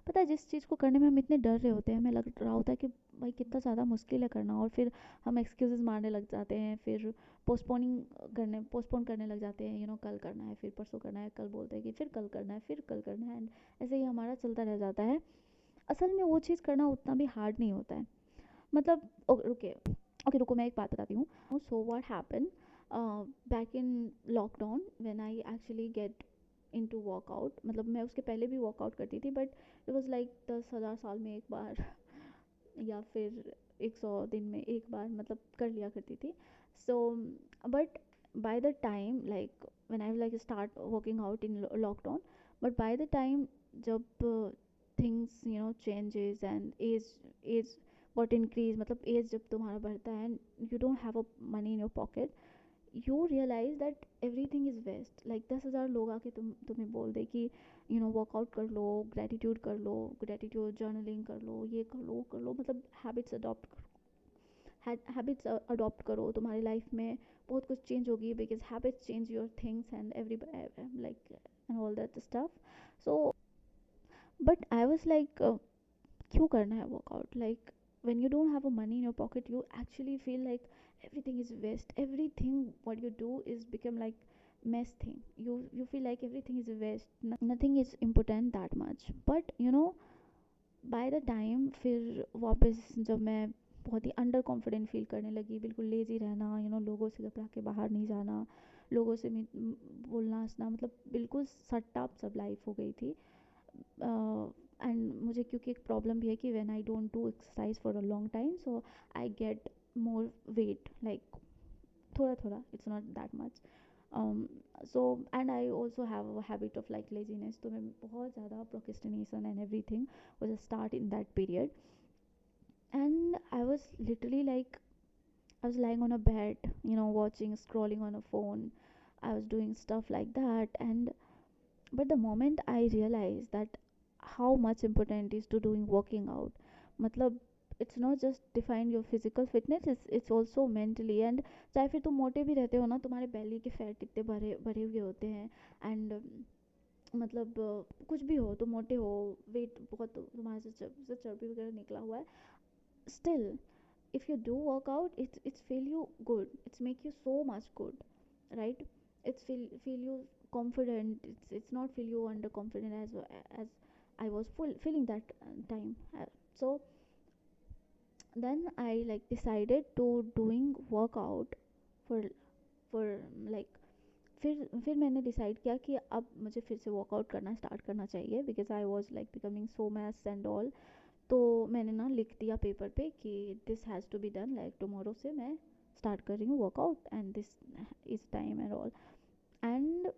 पता है जिस चीज़ को करने में हम इतने डर रहे होते हैं, हमें लग रहा होता है कि भाई कितना ज़्यादा मुश्किल है करना, और फिर हम एक्सक्यूज़ेस मारने लग जाते हैं, फिर पोस्टपोन करने लग जाते हैं, कल करना है, फिर परसों करना है, कल बोलते हैं कि फिर कल करना है, फिर कल करना है, एंड ऐसे ही हमारा चलता रह जाता है। असल में वो चीज़ करना उतना भी हार्ड नहीं होता है। मतलब रुके ओके रुको, मैं एक बात बताती हूँ। So what happen back in lockdown when I actually get into workout, मतलब मैं उसके पहले भी वर्कआउट करती थी, बट इट वाज लाइक 10,000 साल में एक बार या फिर 100 दिन में एक बार, मतलब कर लिया करती थी। So but by the time like when I like start working out in lockdown, but by the time जब things changes and age got increase, मतलब एज जब तुम्हारा बढ़ता है and you don't have a money in your pocket, you realise that everything is waste. Like 10,000 लोग आके तुम्हें बोल दे कि वर्कआउट कर लो, ग्रेटिट्यूड कर लो, ग्रेटिट्यूड जर्नलिंग कर लो, ये कर लो, मतलब हैबिट्स अडॉप्ट करो, तुम्हारी लाइफ में बहुत कुछ चेंज होगी, because habits change your things and every like and all that stuff. So but I was like क्यों करना है workout? Like when you don't have a money in your pocket, you actually feel like everything is waste, everything what you do is become like mess thing, you feel like everything is waste, nothing is important that much. but bye the time फिर वापस जब मैं बहुत ही under confident feel करने लगी, बिल्कुल lazy रहना, लोगों से घबरा के बाहर नहीं जाना, लोगों से बोलना हंसना, मतलब बिल्कुल सट्टा सब लाइफ हो गई थी। एंड मुझे क्योंकि एक प्रॉब्लम भी है कि when I don't do exercise for a long time, so I get more weight, like थोड़ा थोड़ा, it's not that much. So and I also have a habit of like laziness, तो मैं बहुत ज़्यादा procrastination and everything was start in that period. And I was literally like, I was lying on a bed, watching, scrolling on a phone, I was doing stuff like that. And but the moment I realized that how much important is to doing working out, मतलब it's not just define your physical fitness, it's also mentally. And चाहे फिर तुम मोटे भी रहते हो ना, तुम्हारे belly के फैट इतने भरे भरे हुए होते हैं, एंड मतलब कुछ भी हो, तुम मोटे हो, वेट बहुत तुम्हारे से चर्बी वगैरह निकला हुआ है, still if you do work out, it's feel you good, it's make you so much good, right? It's feel you confident, it's not feel you underconfident as I was feeling that time. So then I like decided to doing workout for for like फिर मैंने decide किया कि अब मुझे फिर से workout करना start करना चाहिए, because I was like becoming so mess and all. तो मैंने ना लिख दिया पेपर पे कि this has to be done, like tomorrow से मैं स्टार्ट कर रही हूँ workout and this is time and all. And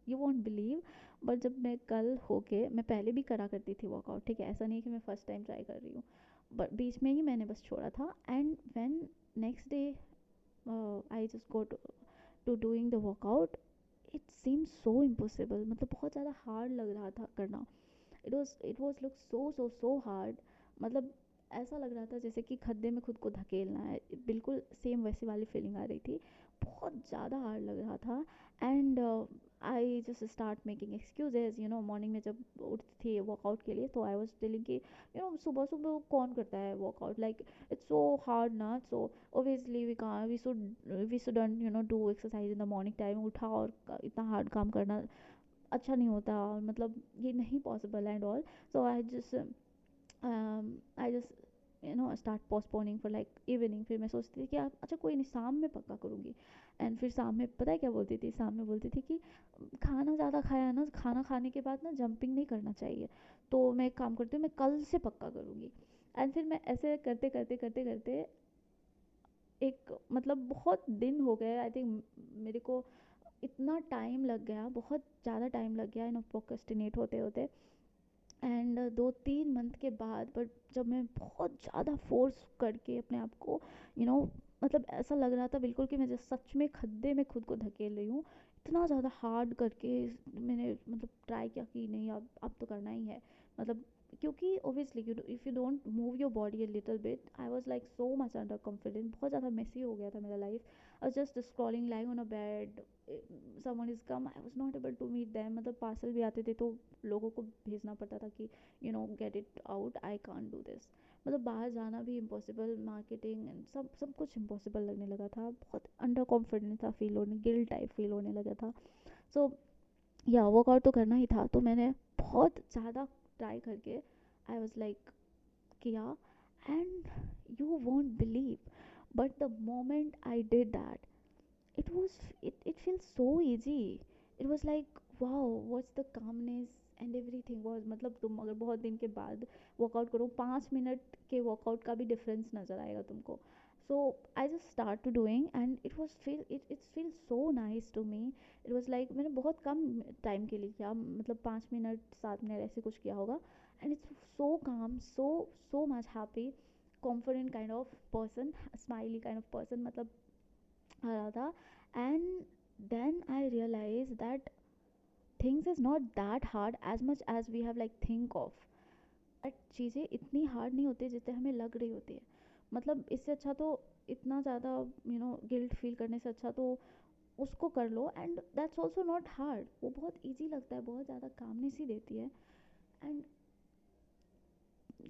you won't believe, but जब मैं कल होके, मैं पहले भी करा करती थी वर्कआउट, ठीक है, ऐसा नहीं कि मैं फर्स्ट टाइम ट्राई कर रही हूँ, बट बीच में ही मैंने बस छोड़ा था। And when next day I just go to doing the workout, it seem so impossible, मतलब बहुत ज़्यादा हार्ड लग रहा था करना। It was look so hard, मतलब ऐसा लग रहा था जैसे कि खड्डे में खुद को धकेलना है, बिल्कुल सेम वैसी वाली फीलिंग आ रही थी, बहुत ज़्यादा हार्ड लग रहा था। And I just start making excuses, morning में जब उठती थी वर्कआउट के लिए, तो आई वॉज टेलिंग कि सुबह सुबह कौन करता है workout, like it's so hard ना, so obviously we shouldn't do exercise in the morning time, उठा और इतना हार्ड काम करना अच्छा नहीं होता, मतलब ये नहीं possible and all. So I just start postponing for like evening. फिर मैं सोचती थी कि अच्छा कोई नहीं, शाम में पक्का करूँगी। एंड फिर शाम में पता है क्या बोलती थी, शाम में बोलती थी कि खाना ज़्यादा खाया ना, खाना खाने के बाद ना जंपिंग नहीं करना चाहिए, तो मैं एक काम करती हूँ, मैं कल से पक्का करूँगी। एंड फिर मैं ऐसे करते करते करते करते एक मतलब बहुत दिन हो गए, आई थिंक मेरे को इतना टाइम लग गया, बहुत ज़्यादा टाइम लग गया प्रोक्रेस्टिनेट होते होते। एंड 2-3 मंथ के बाद, बट जब मैं बहुत ज़्यादा फोर्स करके अपने आप को यू नो मतलब ऐसा लग रहा था बिल्कुल कि मैं जैसे सच में खड्डे में खुद को धकेल रही हूँ, इतना ज़्यादा हार्ड करके मैंने मतलब ट्राई किया कि नहीं, अब तो करना ही है, मतलब क्योंकि obviously if you don't move your body a little bit, I was like so much under confident, बहुत ज़्यादा messy हो गया था मेरा life. I was just scrolling lying on a bed. Someone is come, I was not able to meet them. मतलब parcel भी आते थे तो लोगों को भेजना पड़ता था कि get it out, I can't do this. मतलब बाहर जाना भी इम्पॉसिबल, मार्केटिंग सब सब कुछ इम्पॉसिबल लगने लगा था, बहुत अंडर कॉन्फिडेंस था फील होने, गिल्ट टाइप फील होने लगा था. सो या वर्कआउट तो करना ही था, तो मैंने बहुत ज़्यादा ट्राई करके आई वॉज लाइक किया. And you won't believe, but the moment I did that, it feels so easy. It was like wow, what's the calmness and everything was, मतलब तुम अगर बहुत दिन के बाद वर्कआउट करो, 5 मिनट के वर्कआउट का भी डिफरेंस नज़र आएगा तुमको. So I just start to doing and it was feel it feel so nice to me. It was like मैंने बहुत कम टाइम के लिए किया, मतलब 5 मिनट 7 मिनट ऐसे कुछ किया होगा. And it's so calm, so much happy, confident kind of person, smiley kind of person मतलब आ रहा था. And then I realize that things is not that hard as much as we have like think of. But चीज़ें इतनी hard नहीं होती जितने हमें लग रही होती है. मतलब इससे अच्छा तो, इतना ज़्यादा गिल्ट फील करने से अच्छा तो उसको कर लो. And that's also not hard, वो बहुत ईजी लगता है, बहुत ज़्यादा कामनेस ही देती है. एंड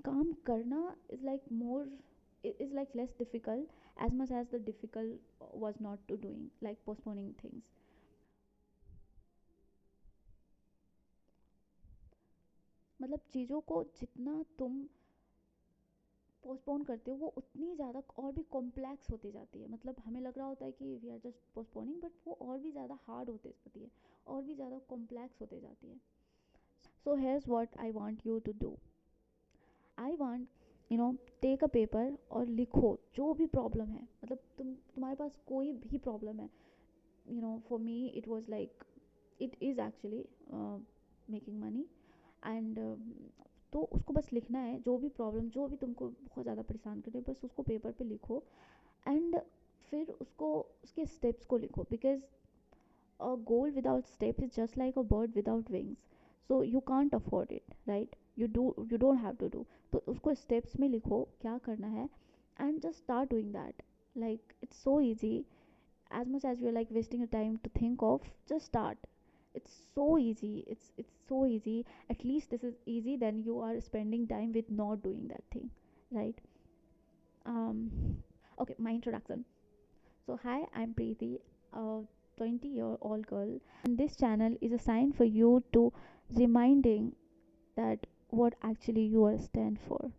काम करना is like more, is like less difficult, as much as the difficult was not to doing like postponing things. मतलब चीज़ों को जितना तुम पोस्टपोन करते हो वो उतनी ज़्यादा और भी कॉम्प्लेक्स होती जाती है. मतलब हमें लग रहा होता है कि we are just postponing, but वो और भी ज़्यादा हार्ड होते जाती है, और भी ज़्यादा कॉम्प्लेक्स होते जाती है. So here's what I want you to do. I want take a paper और लिखो जो भी प्रॉब्लम है. मतलब तुम्हारे पास कोई भी प्रॉब्लम है. For me it was like, it is actually making money. And तो उसको बस लिखना है, जो भी प्रॉब्लम, जो भी तुमको बहुत ज़्यादा परेशान करे, बस उसको पेपर पे लिखो. एंड फिर उसको, उसके स्टेप्स को लिखो, because a goal without steps is just like a bird without wings. So you can't afford it, right. You don't have to do. तो उसको स्टेप्स में लिखो क्या करना है, and just start doing that. Like it's so easy. as much as you're like wasting your time to think of, just start. It's so easy, it's so easy. At least this is easy than you are spending time with not doing that thing, right? Okay, my introduction. So hi, I'm Preeti, a 20-year-old girl, and this channel is a sign for you to reminding that what actually you are stand for.